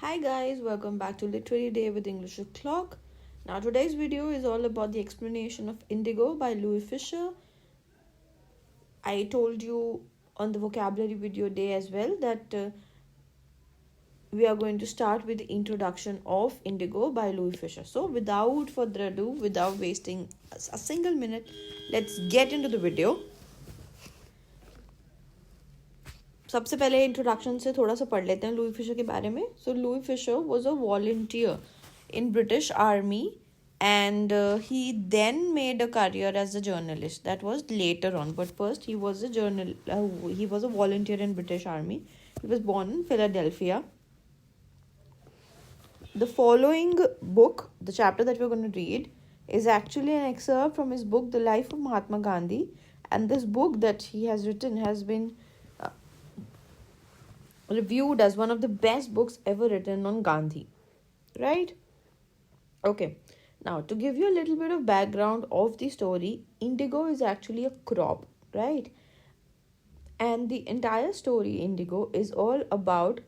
Hi guys, welcome back to Literary Day with English O'Clock. Now today's video is all about the explanation of Indigo by Louis Fischer. I told you on the vocabulary video day as well that we are going to start with the introduction of Indigo by Louis Fischer. So without further ado, without wasting a single minute, let's get into the video. सबसे पहले introduction से थोड़ा सा पढ़ लेते हैं Louis Fischer के बारे में. So Louis Fisher was a volunteer in British army and he then made a career as a journalist. That was later on, but first he was a volunteer in British Army. He was born in Philadelphia. The following book, the chapter that we're going to read, is actually an excerpt from his book The Life of Mahatma Gandhi, and this book that he has written has been reviewed as one of the best books ever written on Gandhi, right? Okay, now to give you a little bit of background of the story, indigo is actually a crop, right? And the entire story, Indigo, is all about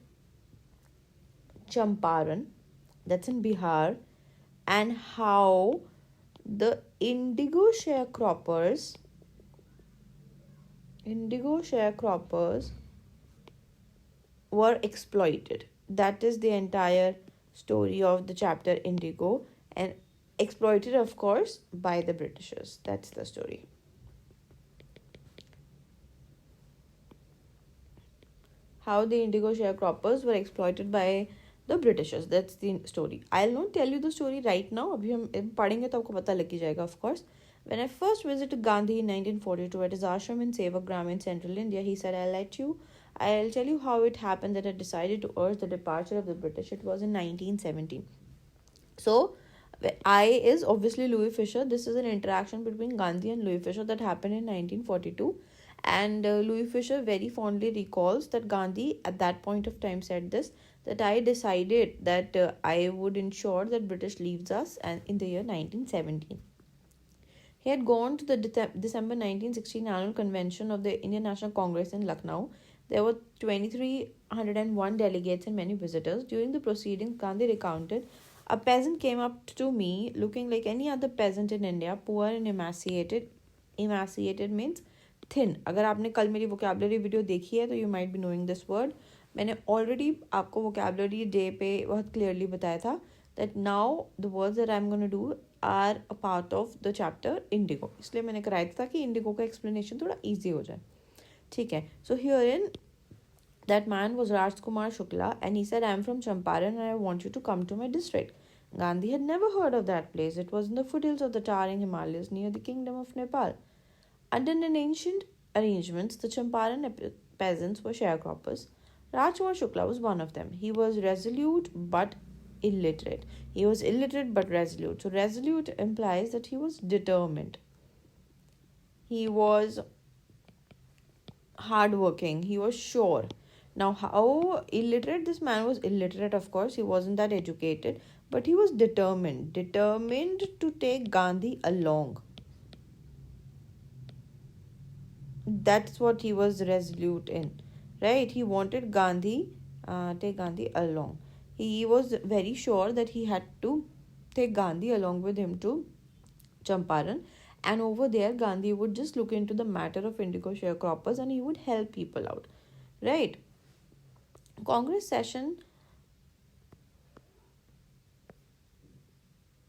Champaran, that's in Bihar, and how the indigo sharecroppers were exploited. That is the entire story of the chapter Indigo, and exploited, of course, by the Britishers. That's the story. How the indigo sharecroppers were exploited by the Britishers. That's the story. I'll not tell you the story right now. अभी हम पढ़ेंगे तो आपको पता लग ही जाएगा, of course. When I first visited Gandhi in 1942 at his ashram in Sevagram in central India, he said, I'll tell you how it happened that I decided to urge the departure of the British. It was in 1917. So, I is obviously Louis Fischer. This is an interaction between Gandhi and Louis Fischer that happened in 1942. And Louis Fischer very fondly recalls that Gandhi at that point of time said this, that I decided that I would ensure that British leaves us and in the year 1917. He had gone to the December 1916 annual convention of the Indian National Congress in Lucknow. There were 2,301 delegates and many visitors. During the proceedings, Gandhi recounted, a peasant came up to me looking like any other peasant in India, poor and emaciated. Emaciated means thin. अगर आपने कल मेरी vocabulary video देखी है तो you might be knowing this word. मैंने already आपको vocabulary day पे बहुत clearly बताया था that now the words that I'm going to do are a part of the chapter Indigo. इसलिए मैंने कराया था कि Indigo का explanation थोड़ा easy हो जाए. ठीक है. So herein, that man was Rajkumar Shukla, and he said, I am from Champaran and I want you to come to my district. Gandhi had never heard of that place. It was in the foothills of the towering Himalayas near the kingdom of Nepal. Under an ancient arrangements, the Champaran peasants were sharecroppers. Rajkumar Shukla was one of them. He was resolute but illiterate. He was illiterate but resolute. So resolute implies that he was determined. He was hardworking. He was sure. Now, how illiterate this man was? Illiterate, of course. He wasn't that educated, but he was determined to take Gandhi along. That's what he was resolute in, right? He wanted Gandhi, take Gandhi along. He was very sure that he had to take Gandhi along with him to Champaran. And over there, Gandhi would just look into the matter of indigo sharecroppers and he would help people out, right? Congress session,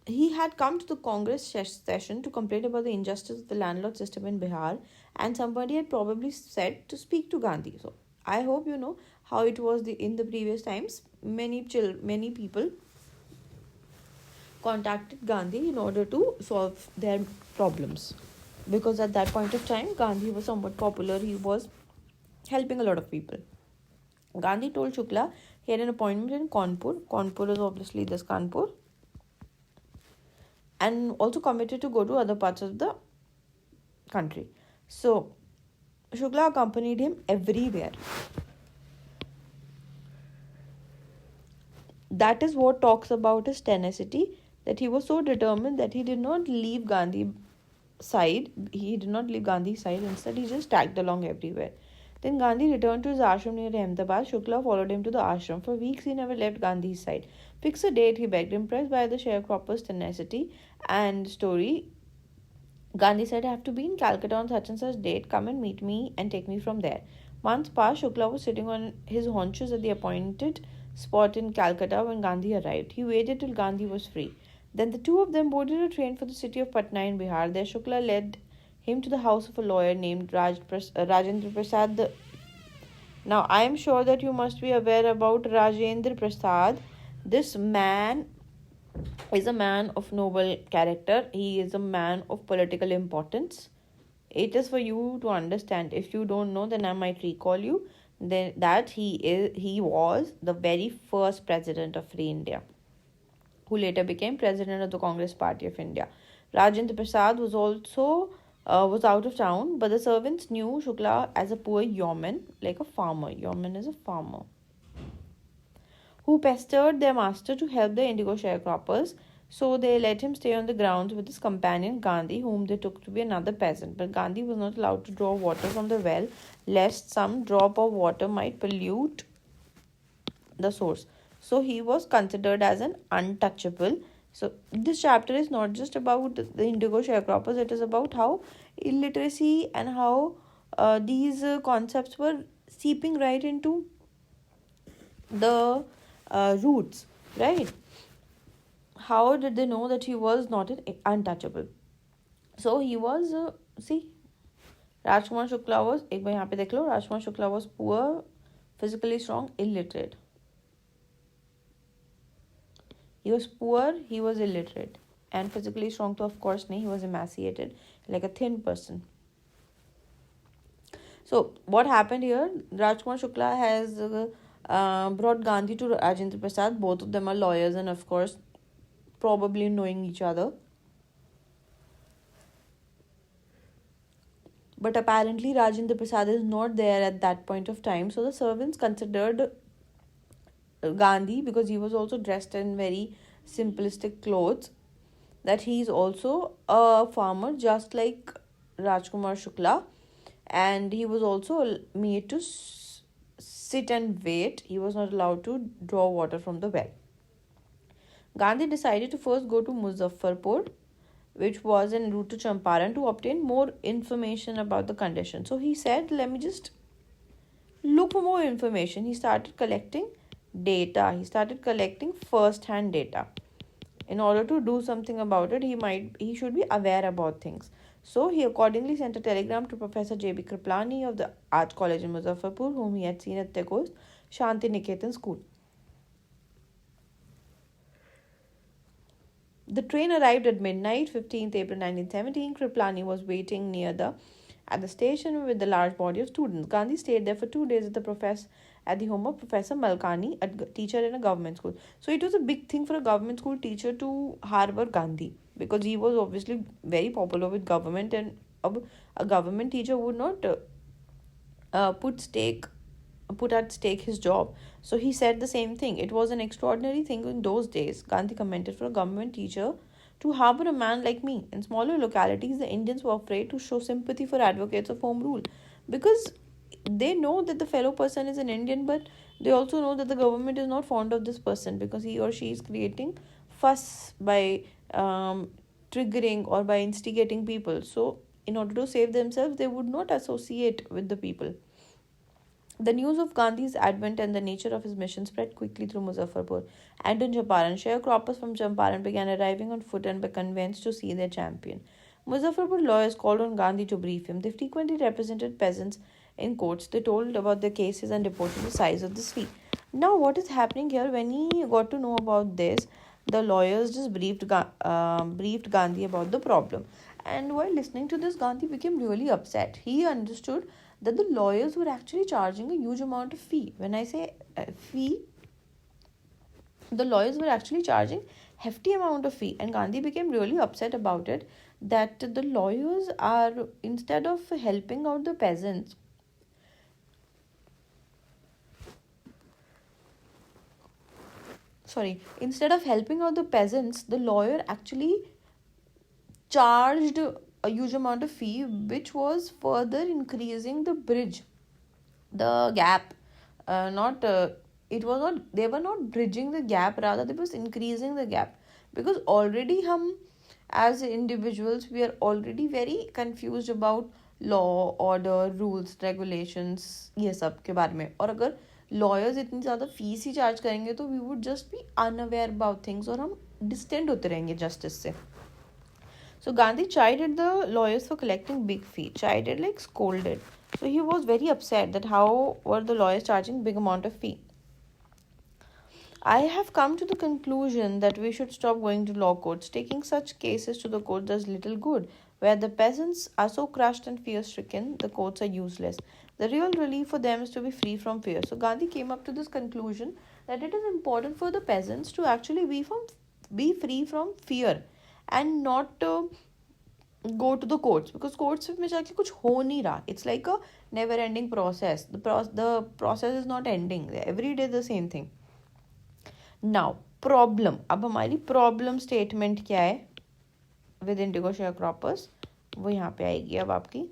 he had come to the Congress session to complain about the injustice of the landlord system in Bihar, and somebody had probably said to speak to Gandhi. So I hope you know how it was in the previous times. Many people contacted Gandhi in order to solve their problems, because at that point of time Gandhi was somewhat popular. He was helping a lot of people. Gandhi told Shukla he had an appointment in Kanpur. Kanpur is obviously this Kanpur, and also committed to go to other parts of the country. So Shukla accompanied him everywhere. That is what talks about his tenacity, that he was so determined that he did not leave Gandhi's side. Instead, he just tagged along everywhere. Then Gandhi returned to his ashram near Ahmedabad. Shukla followed him to the ashram. For weeks he never left Gandhi's side. Fix a date, he begged. Impressed by the sharecropper's tenacity and story, Gandhi said, I have to be in Calcutta on such and such date. Come and meet me and take me from there. Months passed. Shukla was sitting on his haunches at the appointed spot in Calcutta when Gandhi arrived. He waited till Gandhi was free. Then the two of them boarded a train for the city of Patna in Bihar. There Shukla led him to the house of a lawyer named Rajendra Prasad. Now, I am sure that you must be aware about Rajendra Prasad. This man is a man of noble character. He is a man of political importance. It is for you to understand. If you don't know, then I might recall you then that he was the very first president of Free India, who later became president of the Congress Party of India. Rajendra Prasad was also was out of town, but the servants knew Shukla as a poor yeoman, like a farmer. Yeoman is a farmer who pestered their master to help the indigo sharecroppers. So they let him stay on the grounds with his companion Gandhi, whom they took to be another peasant. But Gandhi was not allowed to draw water from the well, lest some drop of water might pollute the source. So he was considered as an untouchable. So this chapter is not just about the indigo sharecroppers, it is about how illiteracy and how these concepts were seeping right into the roots, right? How did they know that he was not an untouchable? So he was, see, Rajkumar Shukla was, एक बार यहाँ पे देख लो, Rajkumar Shukla was poor, physically strong, illiterate. He was poor, he was illiterate. And physically strong, so of course, he was emaciated, like a thin person. So, what happened here? Rajkumar Shukla has brought Gandhi to Rajendra Prasad. Both of them are lawyers and, of course, probably knowing each other. But apparently, Rajendra Prasad is not there at that point of time. So, the servants considered Gandhi, because he was also dressed in very simplistic clothes, that he is also a farmer just like Rajkumar Shukla, and he was also made to sit and wait. He was not allowed to draw water from the well. Gandhi decided to first go to Muzaffarpur, which was en route to Champaran, to obtain more information about the condition. So he said, let me just look for more information. He started collecting data. He started collecting first-hand data. In order to do something about it, he should be aware about things. So he accordingly sent a telegram to Professor J.B. Kriplani of the Art College in Muzaffarpur, whom he had seen at Tagore's Shanti Niketan school. The train arrived at midnight, 15th April 1917. Kriplani was waiting at the station with a large body of students. Gandhi stayed there for 2 days at the home of Professor Malkani, a teacher in a government school. So it was a big thing for a government school teacher to harbor Gandhi, because he was obviously very popular with government, and a government teacher would not put at stake his job. So he said the same thing. It was an extraordinary thing in those days, Gandhi commented, for a government teacher to harbor a man like me. In smaller localities, the Indians were afraid to show sympathy for advocates of home rule, because they know that the fellow person is an Indian, but they also know that the government is not fond of this person because he or she is creating fuss by triggering or by instigating people. So in order to save themselves, they would not associate with the people. The news of Gandhi's advent and the nature of his mission spread quickly through Muzaffarpur and in Champaran. Sharecroppers from Champaran began arriving on foot and were convinced to see their champion. Muzaffarpur lawyers called on Gandhi to brief him. They frequently represented peasants in courts. They told about their cases and reported the size of the fee. Now, what is happening here? When he got to know about this, the lawyers just briefed Gandhi about the problem. And while listening to this, Gandhi became really upset. He understood that the lawyers were actually charging a huge amount of fee. When I say fee, the lawyers were actually charging hefty amount of fee, and Gandhi became really upset about it, that the lawyers are, instead of helping out the peasants, the lawyer actually charged a huge amount of fee, which was further increasing the bridge the gap, not it was not, they were not bridging the gap, rather they was increasing the gap, because already hum as individuals we are already very confused about law, order, rules, regulations, ये सब के बारे में. और अगर lawyers इतनी ज़्यादा fees ही charge करेंगे तो we would just be unaware about things और हम डिस्टेंड होते रहेंगे जस्टिस से. So Gandhi chided the lawyers for collecting big fee. Chided like scolded. So he was very upset that how were the lawyers charging big amount of fee. I have come to the conclusion that we should stop going to law courts. Taking such cases to the court does little good. Where the peasants are so crushed and fear-stricken, the courts are useless. The real relief for them is to be free from fear. So Gandhi came up to this conclusion that it is important for the peasants to actually be free from fear and not go to the courts, because courts में जाके कुछ हो नहीं रहा. It's like a never-ending process. The process is not ending. Every day the same thing. Now problem. अब हमारी problem statement क्या है विद इंडिगो शेयर क्रॉपर्स, वो यहाँ पे आएगी अब आपकी.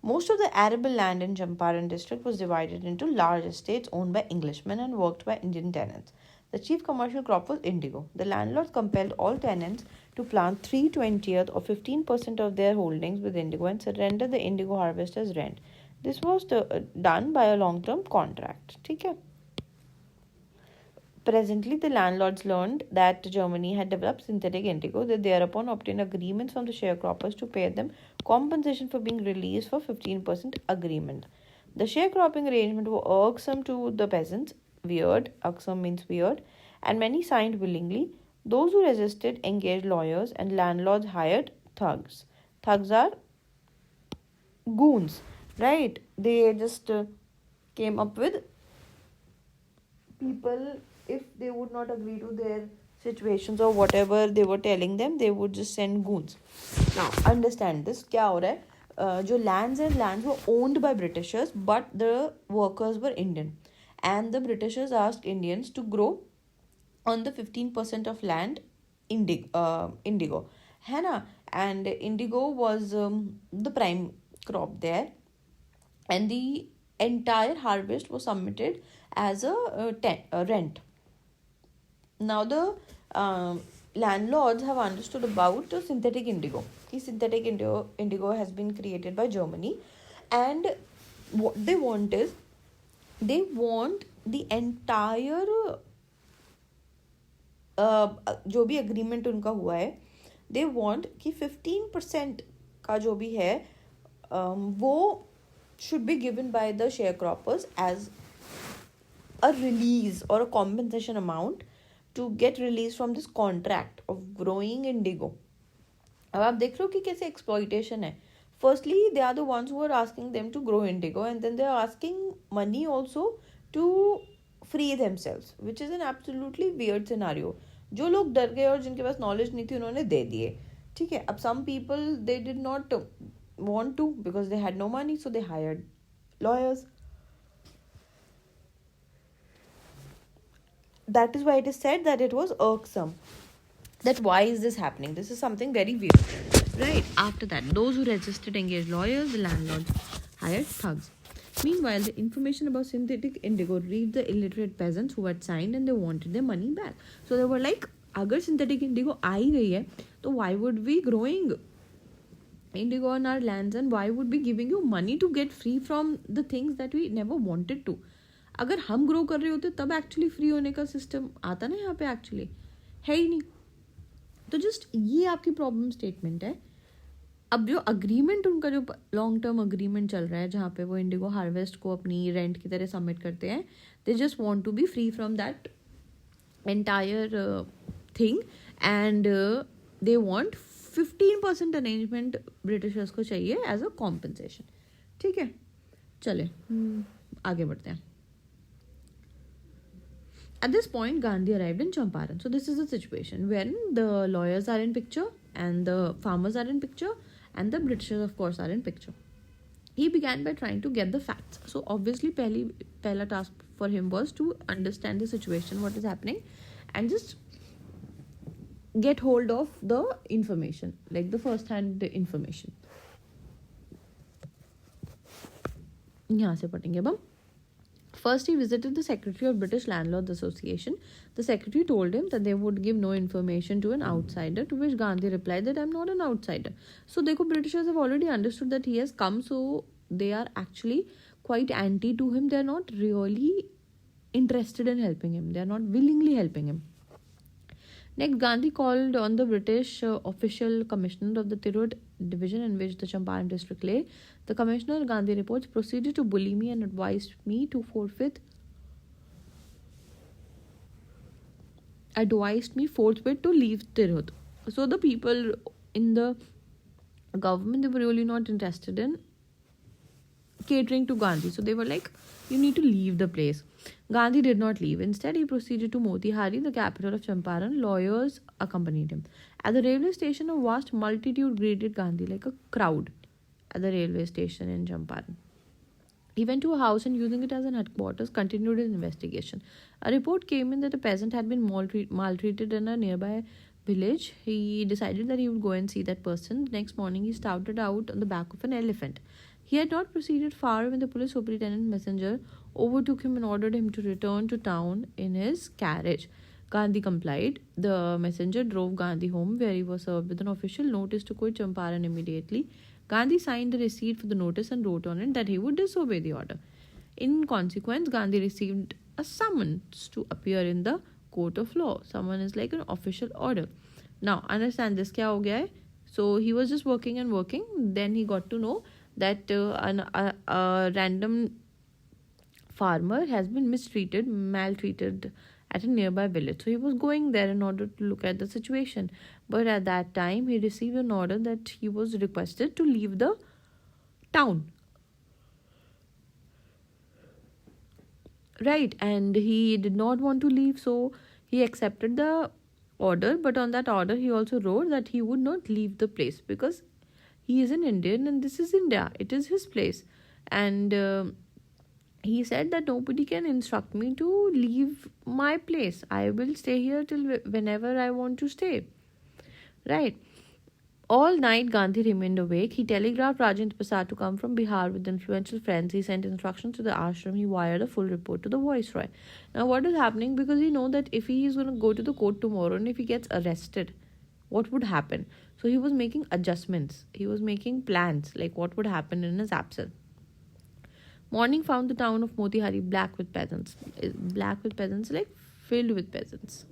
Most of the arable land in Champaran district was divided into large estates owned by Englishmen and worked by Indian tenants. The chief commercial crop was indigo. The landlords compelled all tenants to plant 3/20th or 15% of their holdings with indigo and surrender the indigo harvest as rent. This was done by a long-term contract. ठीक है. Presently, the landlords learned that Germany had developed synthetic indigo. They thereupon obtained agreements from the sharecroppers to pay them compensation for being released for 15% agreement. The sharecropping arrangement was irksome to the peasants. Weird, irksome means weird, and many signed willingly. Those who resisted engaged lawyers, and landlords hired thugs. Thugs are goons, right? They just came up with people. If they would not agree to their situations or whatever they were telling them, they would just send goons. Now understand this, क्या हो रहा है, जो lands were owned by Britishers, but the workers were Indian, and the Britishers asked Indians to grow on the 15% of land indigo, है ना. And indigo was the prime crop there, and the entire harvest was submitted as a rent. Now the landlords have understood about synthetic indigo. Synthetic indigo has been created by Germany, and what they want is they want the entire जो भी agreement उनका हुआ है, they want कि 15% का जो भी है वो should be given by the sharecroppers as a release or a compensation amount to get released from this contract of growing indigo. अब आप देख रहे हो कि कैसे exploitation है. Firstly, they are the ones who are asking them to grow indigo, and then they are asking money also to free themselves, which is an absolutely weird scenario. जो लोग डर गए और जिनके पास knowledge नहीं थी उन्होंने दे दिए. ठीक है. अब some people they did not want to because they had no money, so they hired lawyers. That is why it is said that it was irksome. That why is this happening? This is something very weird. Right. After that, those who resisted engaged lawyers, the landlords hired thugs. Meanwhile, the information about synthetic indigo reached the illiterate peasants who had signed, and they wanted their money back. So they were like, अगर synthetic indigo आ ही गई है, तो why would we growing indigo on our lands, and why would we giving you money to get free from the things that we never wanted to? अगर हम grow कर रहे होते तब एक्चुअली फ्री होने का सिस्टम आता ना, यहाँ पे एक्चुअली है ही नहीं. तो जस्ट ये आपकी प्रॉब्लम स्टेटमेंट है. अब जो अग्रीमेंट उनका जो लॉन्ग टर्म अग्रीमेंट चल रहा है जहाँ पे वो इंडिगो हार्वेस्ट को अपनी रेंट की तरह सबमिट करते हैं, they just want to be free from that entire thing, and they want 15% arrangement Britishers को चाहिए एज अ कॉम्पनसेशन. ठीक है, चले आगे बढ़ते हैं. At this point, Gandhi arrived in Champaran. So this is the situation when the lawyers are in picture, and the farmers are in picture, and the Britishers, of course, are in picture. He began by trying to get the facts. So obviously, pehla task for him was to understand the situation, what is happening, and just get hold of the information, like the first-hand information. यहाँ से पढ़ेंगे अब हम. First, he visited the secretary of British Landlords Association. The secretary told him that they would give no information to an outsider, to which Gandhi replied that I'm not an outsider. So, देखो, Britishers have already understood that he has come, so they are actually quite anti to him. They are not really interested in helping him. They are not willingly helping him. Next, Gandhi called on the British official commissioner of the Tirud division in which the Champaran district lay. The commissioner, Gandhi reports, proceeded to bully me and advised me forthwith to leave Tirud. So the people in the government, they were really not interested in catering to Gandhi. So they were like, you need to leave the place. Gandhi did not leave. Instead, he proceeded to Motihari, the capital of Champaran. Lawyers accompanied him. At the railway station, a vast multitude greeted Gandhi like a crowd at the railway station in Champaran. He went to a house and, using it as an headquarters, continued his investigation. A report came in that a peasant had been maltreated in a nearby village. He decided that he would go and see that person. The next morning, he started out on the back of an elephant. He had not proceeded far when the police superintendent messenger overtook him and ordered him to return to town in his carriage. Gandhi complied. The messenger drove Gandhi home, where he was served with an official notice to quit Champaran immediately. Gandhi signed the receipt for the notice and wrote on it that he would disobey the order. In consequence, Gandhi received a summons to appear in the court of law. Summon is like an official order. Now, understand this, kya ho gaya hai? So, he was just working and working. Then he got to know that a random farmer has been maltreated at a nearby village. So he was going there in order to look at the situation. But at that time, he received an order that he was requested to leave the town. Right, and he did not want to leave, so he accepted the order. But on that order, he also wrote that he would not leave the place because he is an Indian and this is India. It is his place. And he said that nobody can instruct me to leave my place. I will stay here till whenever I want to stay. Right. All night, Gandhi remained awake. He telegraphed Rajendra Prasad to come from Bihar with influential friends. He sent instructions to the ashram. He wired a full report to the viceroy. Now, what is happening? Because he knows that if he is going to go to the court tomorrow and if he gets arrested, what would happen? So he was making adjustments. He was making plans, like what would happen in his absence. Morning found the town of Motihari black with peasants. Black with peasants, like filled with peasants.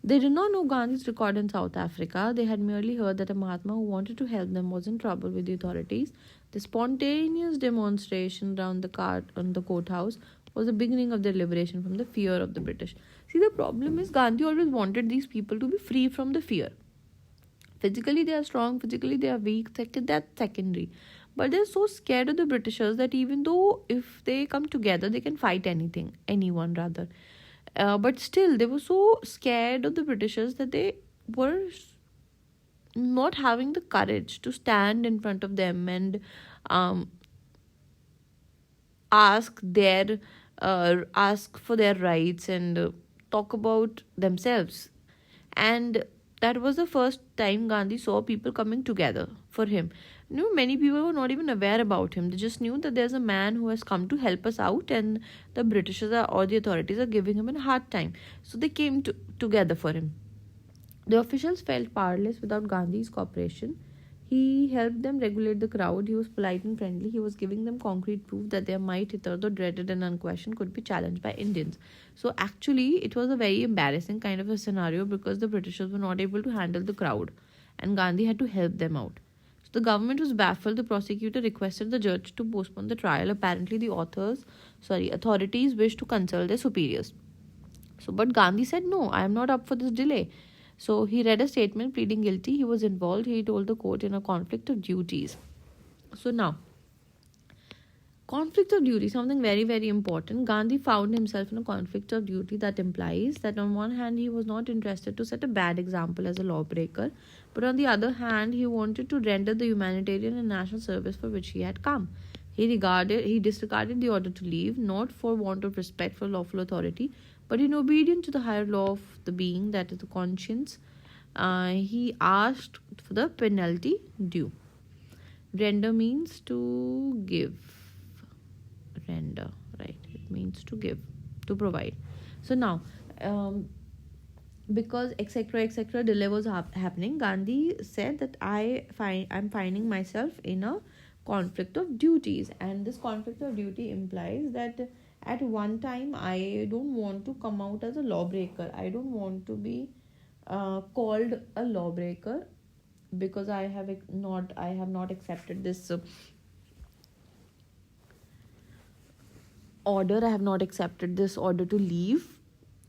They did not know Gandhi's record in South Africa. They had merely heard that a Mahatma who wanted to help them was in trouble with the authorities. The spontaneous demonstration around the courthouse was the beginning of their liberation from the fear of the British. See, the problem is Gandhi always wanted these people to be free from the fear. Physically they are strong, physically they are weak, that's secondary. But they're so scared of the Britishers that even though if they come together, they can fight anyone rather. But still, they were so scared of the Britishers that they were not having the courage to stand in front of them and ask for their rights and talk about themselves. And that was the first time Gandhi saw people coming together for him. Many people were not even aware about him. They just knew that there's a man who has come to help us out and the Britishers or the authorities are giving him a hard time. So they came together for him. The officials felt powerless without Gandhi's cooperation. He helped them regulate the crowd. He was polite and friendly. He was giving them concrete proof that their might, hitherto dreaded and unquestioned, could be challenged by Indians. So actually, it was a very embarrassing kind of a scenario because the Britishers were not able to handle the crowd and Gandhi had to help them out. So the government was baffled. The prosecutor requested the judge to postpone the trial. Apparently, the authorities wished to consult their superiors. But Gandhi said, no, I am not up for this delay. So he read a statement pleading guilty. He was involved, he told the court, in a conflict of duties. So now, conflict of duty, something very, very important. Gandhi found himself in a conflict of duty that implies that on one hand, he was not interested to set a bad example as a lawbreaker, but on the other hand, he wanted to render the humanitarian and national service for which he had come. He disregarded the order to leave, not for want of respect for lawful authority, but in obedience to the higher law of the being, that is the conscience. He asked for the penalty due. Render means to give. Render, right? It means to give, to provide. So now, um, because etc delay was happening, Gandhi said that I'm finding myself in a conflict of duties, and this conflict of duty implies that at one time I don't want to come out as a lawbreaker. I don't want to be called a lawbreaker because I have not accepted this order. I have not accepted this order to leave.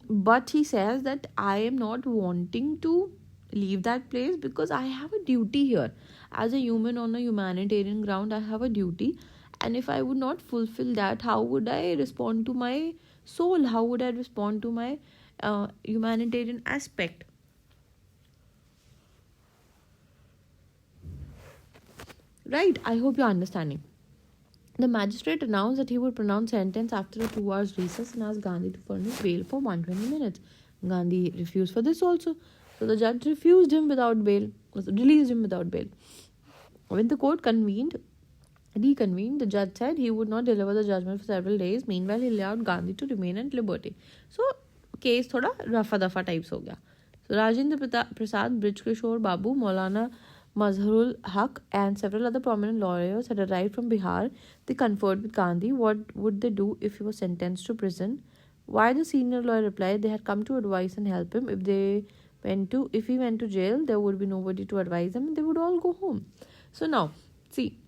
But he says that I am not wanting to leave that place because I have a duty here. As a human on a humanitarian ground, I have a duty. And if I would not fulfill that, how would I respond to my soul? How would I respond to my humanitarian aspect? Right? I hope you're understanding. The magistrate announced that he would pronounce sentence after a 2 hours recess and asked Gandhi to furnish bail for 120 minutes. Gandhi refused for this also. So the judge refused him without bail, released him without bail. When the court reconvened, the judge said he would not deliver the judgment for several days. Meanwhile, he allowed Gandhi to remain at liberty. So, case thoda rafa-dafa types ho gaya. So, Rajendra Prasad, Brij Kishore Babu, Maulana Mazharul Haq and several other prominent lawyers had arrived from Bihar. They conferred with Gandhi. What would they do if he was sentenced to prison? Why, the senior lawyer replied, they had come to advise and help him. If he went to jail, there would be nobody to advise him and they would all go home. So now, see,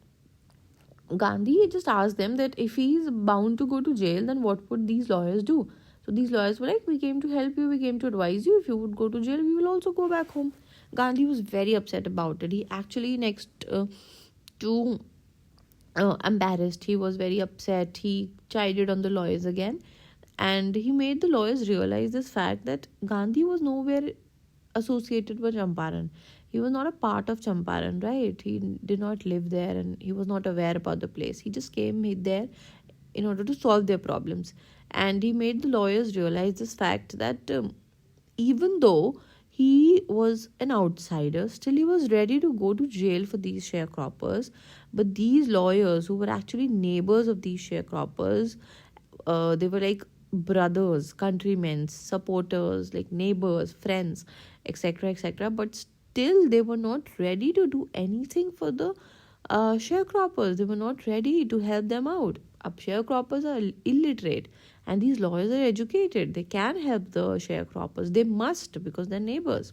Gandhi just asked them that if he is bound to go to jail, then what would these lawyers do? So these lawyers were like, we came to help you, we came to advise you. If you would go to jail, we will also go back home. Gandhi was very upset about it. He actually, next to embarrassed, he was very upset. He chided on the lawyers again. And he made the lawyers realize this fact that Gandhi was nowhere associated with Champaran. He was not a part of Champaran, right? He did not live there and he was not aware about the place. He just came there in order to solve their problems. And he made the lawyers realize this fact that even though he was an outsider, still he was ready to go to jail for these sharecroppers. But these lawyers, who were actually neighbors of these sharecroppers, they were like brothers, countrymen, supporters, like neighbors, friends, etc. But still, they were not ready to do anything for the sharecroppers. They were not ready to help them out. Sharecroppers are illiterate, and these lawyers are educated. They can help the sharecroppers. They must, because they're neighbors.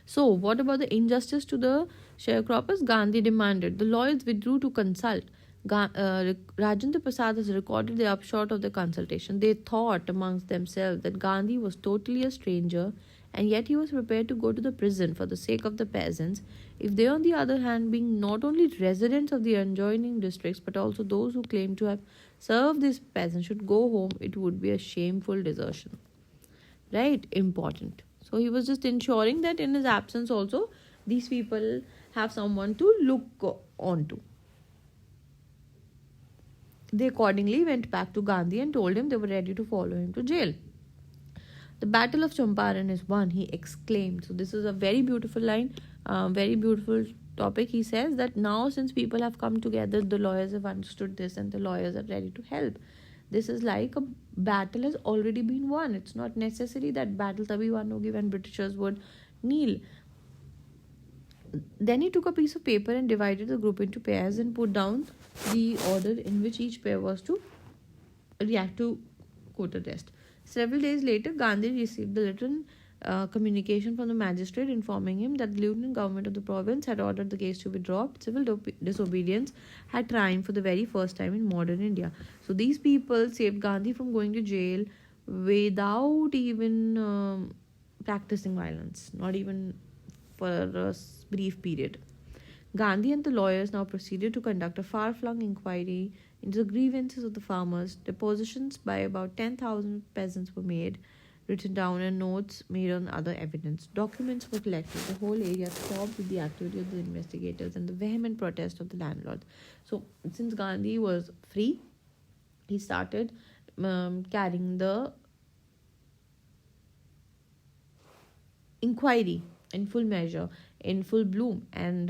So, what about the injustice to the sharecroppers? Gandhi demanded. The lawyers withdrew to consult. Rajendra Prasad has recorded the upshot of the consultation. They thought amongst themselves that Gandhi was totally a stranger, and yet he was prepared to go to the prison for the sake of the peasants. If they, on the other hand, being not only residents of the adjoining districts but also those who claim to have served these peasants, should go home, it would be a shameful desertion. Right? Important. So he was just ensuring that in his absence also, these people have someone to look on to. They accordingly went back to Gandhi and told him they were ready to follow him to jail. The Battle of Champaran is won, he exclaimed. So this is a very beautiful line, very beautiful topic. He says that now, since people have come together, the lawyers have understood this and the lawyers are ready to help. This is like a battle has already been won. It's not necessary that battle tabhi won hogi when Britishers would kneel. Then he took a piece of paper and divided the group into pairs and put down the order in which each pair was to react to court arrest. Several days later, Gandhi received the written communication from the magistrate informing him that the lieutenant government of the province had ordered the case to be dropped. Civil disobedience had triumphed for the very first time in modern India. So these people saved Gandhi from going to jail without even practicing violence, not even for a brief period. Gandhi and the lawyers now proceeded to conduct a far-flung inquiry into the grievances of the farmers. Depositions by about 10,000 peasants were made, written down, and notes made on other evidence. Documents were collected. The whole area throbbed with the activity of the investigators and the vehement protest of the landlords. So, since Gandhi was free, he started carrying the inquiry in full measure, in full bloom. And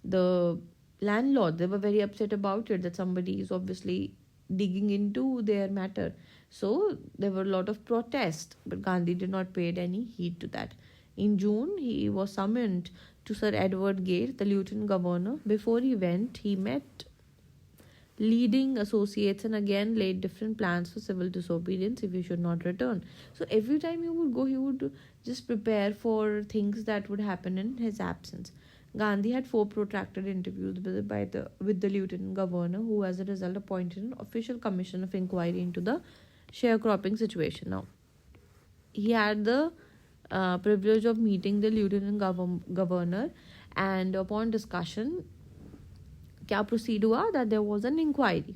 the landlord, they were very upset about it, that somebody is obviously digging into their matter. So there were a lot of protests, but Gandhi did not pay any heed to that. In June, he was summoned to Sir Edward Gate, the lieutenant governor. Before he went, he met leading associates and again laid different plans for civil disobedience if he should not return. So every time he would go, he would just prepare for things that would happen in his absence. Gandhi had 4 protracted interviews with the lieutenant governor, who as a result appointed an official commission of inquiry into the sharecropping situation. Now, he had the privilege of meeting the governor, and upon discussion, क्या proceed हुआ, that there was an inquiry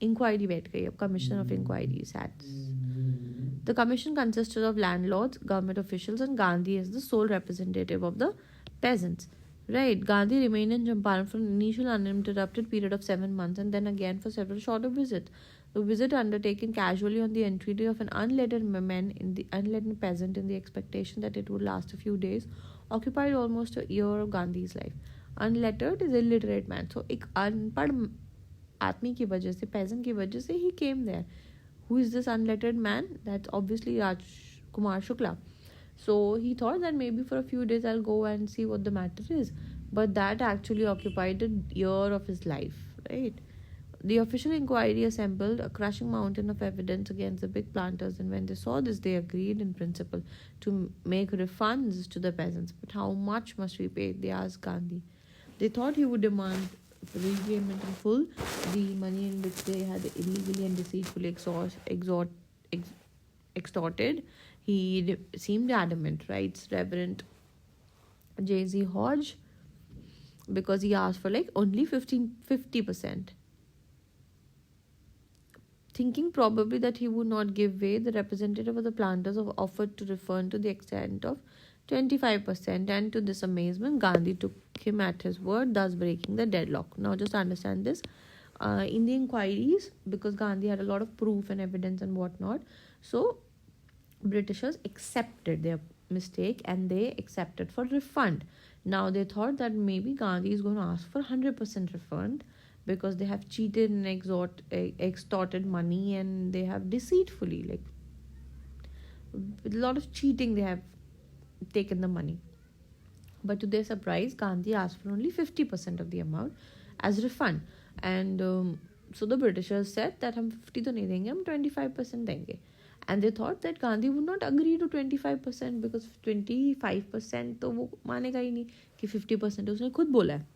बैठ गई, a commission of inquiry sat. The commission consisted of landlords, government officials, and Gandhi as the sole representative of the peasants. Right, Gandhi remained in Champaran for an initial uninterrupted period of 7 months and then again for several shorter visits. The visit undertaken casually on the entreaty of an unlettered peasant in the expectation that it would last a few days, occupied almost a year of Gandhi's life. Unlettered is illiterate man. So एक अनपढ़ आदमी की वजह से, peasant की वजह से he came there. Who is this unlettered man? That's obviously Rajkumar Shukla. So he thought that maybe for a few days I'll go and see what the matter is. But that actually occupied a year of his life, right? The official inquiry assembled a crushing mountain of evidence against the big planters, and when they saw this, they agreed in principle to make refunds to the peasants. But how much must we pay? They asked Gandhi. They thought he would demand repayment in full, the money in which they had illegally and deceitfully extorted. He seemed adamant, writes Reverend J.Z. Hodge, because he asked for like only 50%. Thinking probably that he would not give way, the representative of the planters offered to refund to the extent of 25%, and to this amazement, Gandhi took him at his word, thus breaking the deadlock. Now, just understand this. In the inquiries, because Gandhi had a lot of proof and evidence and whatnot, so Britishers accepted their mistake and they accepted for refund. Now, they thought that maybe Gandhi is going to ask for 100% refund, because they have cheated and extorted money, and they have deceitfully, like with a lot of cheating, they have taken the money. But to their surprise, Gandhi asked for only 50% of the amount as refund. And so the Britishers said that हम 50 तो नहीं देंगे, हम 25% देंगे. And they thought that Gandhi would not agree to 25%, because 25% तो वो मानेगा ही नहीं कि 50% उसने खुद बोला है.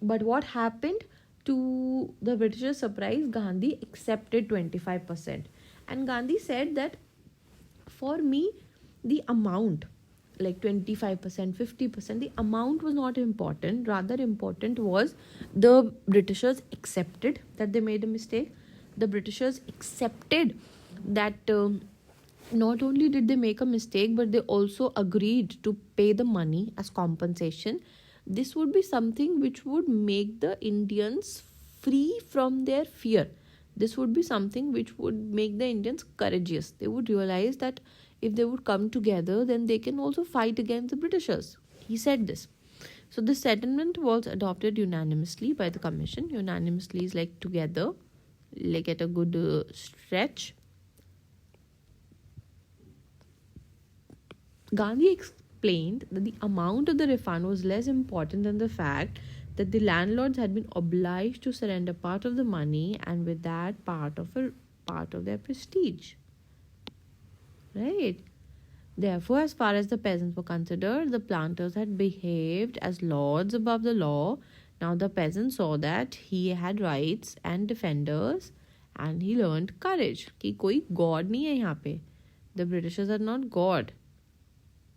But what happened? To the Britishers' surprise, Gandhi accepted 25%. And Gandhi said that for me, the amount, like 25%, 50%, the amount was not important. Rather important was the Britishers accepted that they made a mistake. The Britishers accepted that not only did they make a mistake, but they also agreed to pay the money as compensation. This would be something which would make the Indians free from their fear. This would be something which would make the Indians courageous. They would realize that if they would come together, then they can also fight against the Britishers. He said this. So this settlement was adopted unanimously by the commission. Unanimously is like together, like at a good stretch. Gandhi explained that the amount of the refund was less important than the fact that the landlords had been obliged to surrender part of the money, and with that part of their prestige. Right? Therefore, as far as the peasants were considered, the planters had behaved as lords above the law. Now the peasant saw that he had rights and defenders, and he learned courage. कि कोई God नहीं है यहाँ पे. The Britishers are not God.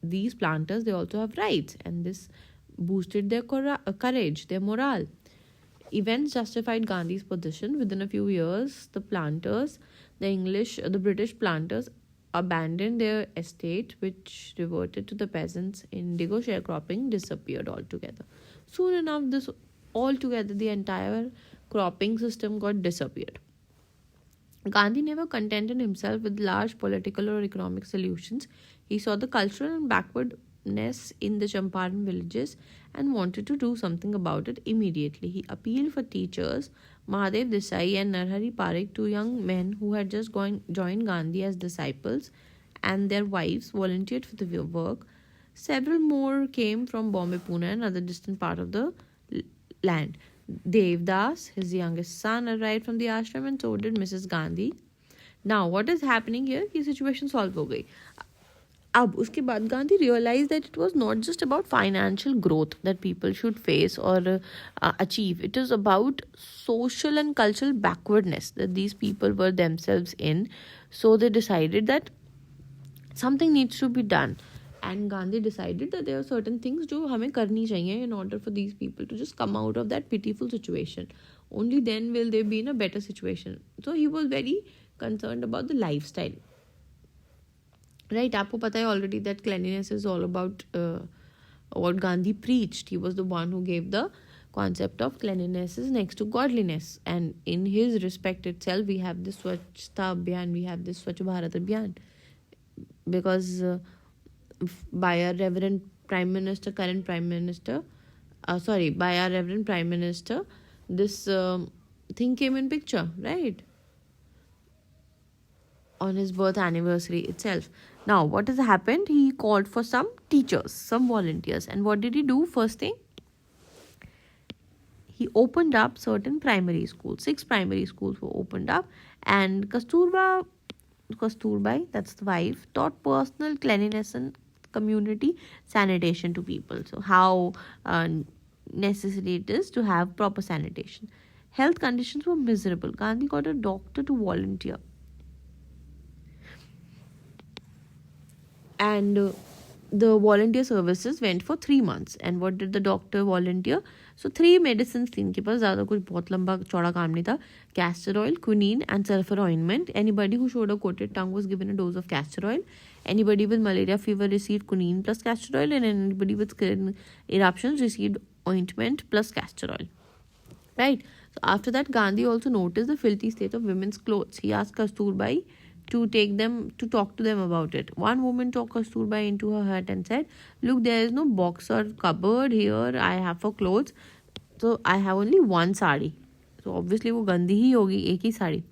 These planters, they also have rights, and this boosted their courage, their morale. Events justified Gandhi's position. Within a few years, the British planters abandoned their estate, which reverted to the peasants. Indigo sharecropping disappeared altogether. Soon enough, the entire cropping system got disappeared. Gandhi never contented himself with large political or economic solutions. He saw the cultural and backwardness in the Champaran villages and wanted to do something about it immediately. He appealed for teachers, Mahadev Desai and Narhari Parikh, two young men who had just joined Gandhi as disciples, and their wives volunteered for the work. Several more came from Bombay, Pune, and other distant part of the land. Devdas, his youngest son, arrived from the ashram, and so did Mrs. Gandhi. Now, what is happening here? कि situation solve हो गई. अब उसके बाद Gandhi realized that it was not just about financial growth that people should face or achieve. It is about social and cultural backwardness that these people were themselves in. So they decided that something needs to be done. And Gandhi decided that there are certain things जो हमें करनी चाहिए in order for these people to just come out of that pitiful situation. Only then will they be in a better situation. So he was very concerned about the lifestyle. Right, आपको पता है already that cleanliness is all about what Gandhi preached. He was the one who gave the concept of cleanliness is next to godliness. And in his respect itself, we have this Swachhta Abhiyan, we have this Swachh Bharat Abhiyan. Because by our Reverend Prime Minister, current Prime Minister, by our Reverend Prime Minister, this thing came in picture, right? On his birth anniversary itself. Now, what has happened? He called for some teachers, some volunteers. And what did he do? First thing, he opened up certain primary schools. 6 primary schools were opened up. And Kasturbai, that's the wife, taught personal cleanliness and community sanitation to people. So how necessary it is to have proper sanitation. Health conditions were miserable. Gandhi got a doctor to volunteer. And the volunteer services went for 3 months. And what did the doctor volunteer? So 3 medicines थी इनके पास, ज़्यादा कुछ बहुत लंबा चौड़ा काम नहीं था. Castor oil, quinine and sulfur ointment. Anybody who showed a coated tongue was given a dose of castor oil. Anybody with malaria fever received quinine plus castor oil, and anybody with skin eruptions received ointment plus castor oil. Right. So after that, Gandhi also noticed the filthy state of women's clothes. He asked Kasturbai to talk to them about it. One woman took Kasturbai into her hut and said, "Look, there is no box or cupboard here I have for clothes. So I have only one sari." So obviously वो गंदी ही होगी, एक ही sari.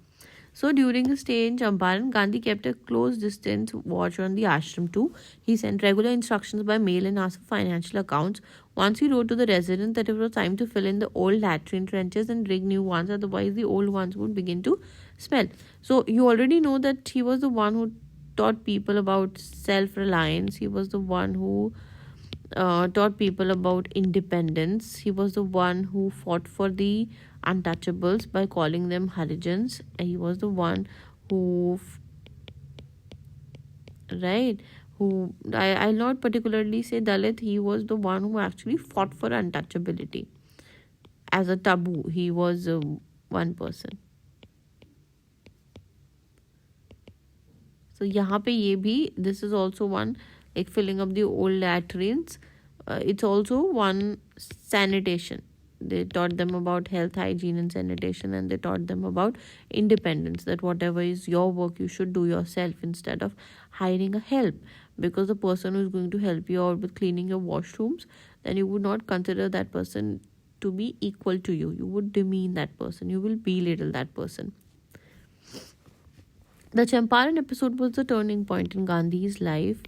So during his stay in Champaran, Gandhi kept a close distance watch on the ashram too. He sent regular instructions by mail and asked for financial accounts. Once he wrote to the residents that it was time to fill in the old latrine trenches and dig new ones, otherwise the old ones would begin to smell. So you already know that he was the one who taught people about self-reliance. He was the one who taught people about independence. He was the one who fought for the untouchables by calling them Harijans. He was the one who I'll not particularly say Dalit. He was the one who actually fought for untouchability as a taboo. He was one person. So यहाँ पे ये भी, this is also one, like filling up the old latrines. It's also one sanitation. They taught them about health, hygiene and sanitation, and they taught them about independence, that whatever is your work you should do yourself instead of hiring a help, because the person who is going to help you out with cleaning your washrooms, then you would not consider that person to be equal to you. You would demean that person. You will belittle that person. The Champaran episode was the turning point in Gandhi's life.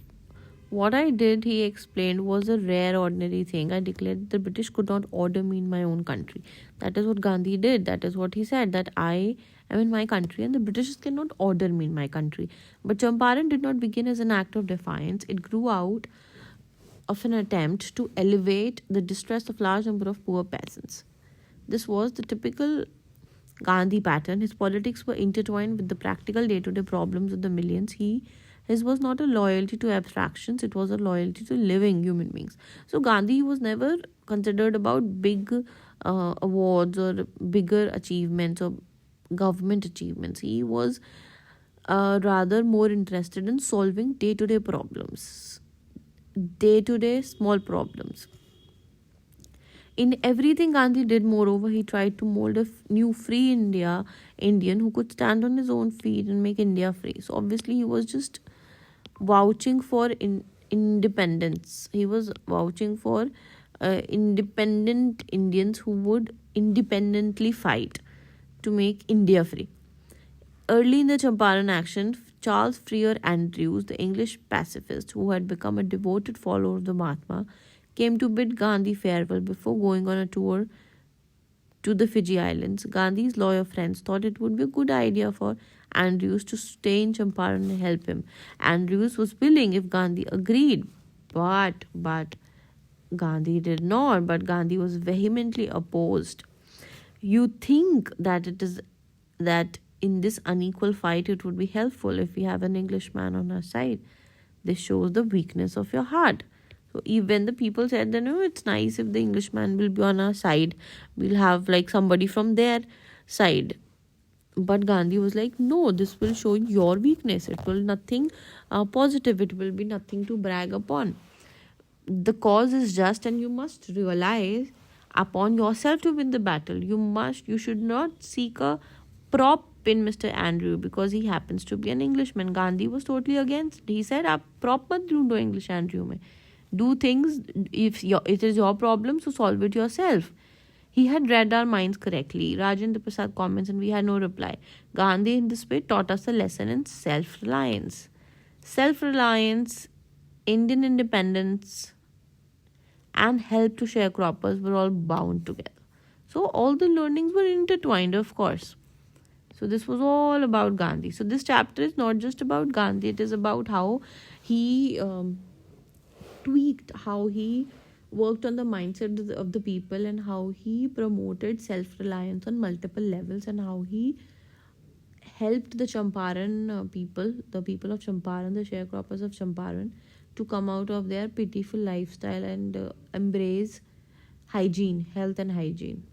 What I did, he explained, was a rare, ordinary thing. I declared the British could not order me in my own country. That is what Gandhi did. That is what he said, that I am in my country and the British cannot order me in my country. But Champaran did not begin as an act of defiance. It grew out of an attempt to elevate the distress of large number of poor peasants. This was the typical Gandhi pattern. His politics were intertwined with the practical day-to-day problems of the millions. His was not a loyalty to abstractions, it was a loyalty to living human beings. So Gandhi was never considered about big awards or bigger achievements or government achievements. He was rather more interested in solving day-to-day problems, day-to-day small problems. In everything Gandhi did, moreover, he tried to mold a new free Indian who could stand on his own feet and make India free. So obviously he was just vouching for independence. He was vouching for independent Indians who would independently fight to make India free. Early in the Champaran action, Charles Freer Andrews, the English pacifist who had become a devoted follower of the Mahatma, came to bid Gandhi farewell before going on a tour to the Fiji Islands. Gandhi's lawyer friends thought it would be a good idea for Andrews to stay in Champaran and help him. Andrews was willing if Gandhi agreed, but Gandhi did not. But Gandhi was vehemently opposed. You think that in this unequal fight it would be helpful if we have an Englishman on our side. This shows the weakness of your heart. So even the people said that, no, it's nice if the Englishman will be on our side. We'll have like somebody from their side. But Gandhi was like, no, this will show your weakness. It will nothing positive. It will be nothing to brag upon. The cause is just, and you must realize upon yourself to win the battle. You should not seek a prop in Mr. Andrew because he happens to be an Englishman. Gandhi was totally against. He said, "आप prop मत ढूंढो English Andrew में. Do things if it is your problem, so solve it yourself." He had read our minds correctly. Rajendra Prasad comments, and we had no reply. Gandhi, in this way, taught us a lesson in self-reliance. Self-reliance, Indian independence, and help to sharecroppers were all bound together. So all the learnings were intertwined, of course. So this was all about Gandhi. So this chapter is not just about Gandhi. It is about how he tweaked, how he worked on the mindset of the people, and how he promoted self-reliance on multiple levels, and how he helped the Champaran people, the people of Champaran, the sharecroppers of Champaran, to come out of their pitiful lifestyle and embrace hygiene, health and hygiene.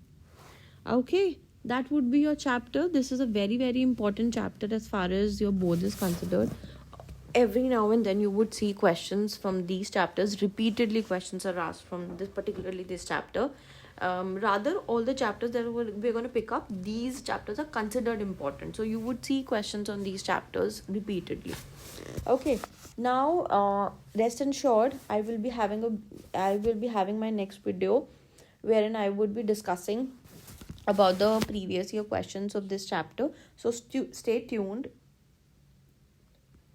Okay, that would be your chapter. This is a very, very important chapter as far as your board is considered. Every now and then you would see questions from these chapters. Repeatedly questions are asked from particularly this chapter. Rather, all the chapters that we're going to pick up, these chapters are considered important. So you would see questions on these chapters repeatedly. Okay, now rest assured, I will be having my next video wherein I would be discussing about the previous year questions of this chapter. So stay tuned.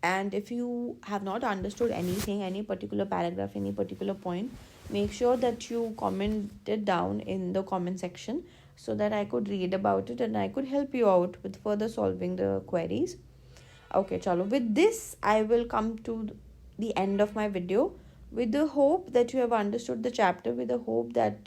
And if you have not understood anything, any particular paragraph, any particular point, make sure that you comment it down in the comment section so that I could read about it and I could help you out with further solving the queries. Okay, chalo. With this, I will come to the end of my video with the hope that you have understood the chapter, with the hope that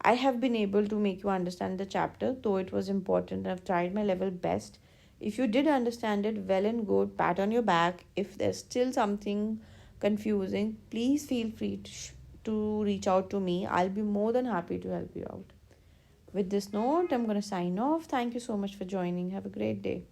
I have been able to make you understand the chapter, though it was important. I've tried my level best. If you did understand it, well and good, pat on your back. If there's still something confusing, please feel free to reach out to me. I'll be more than happy to help you out. With this note, I'm going to sign off. Thank you so much for joining. Have a great day.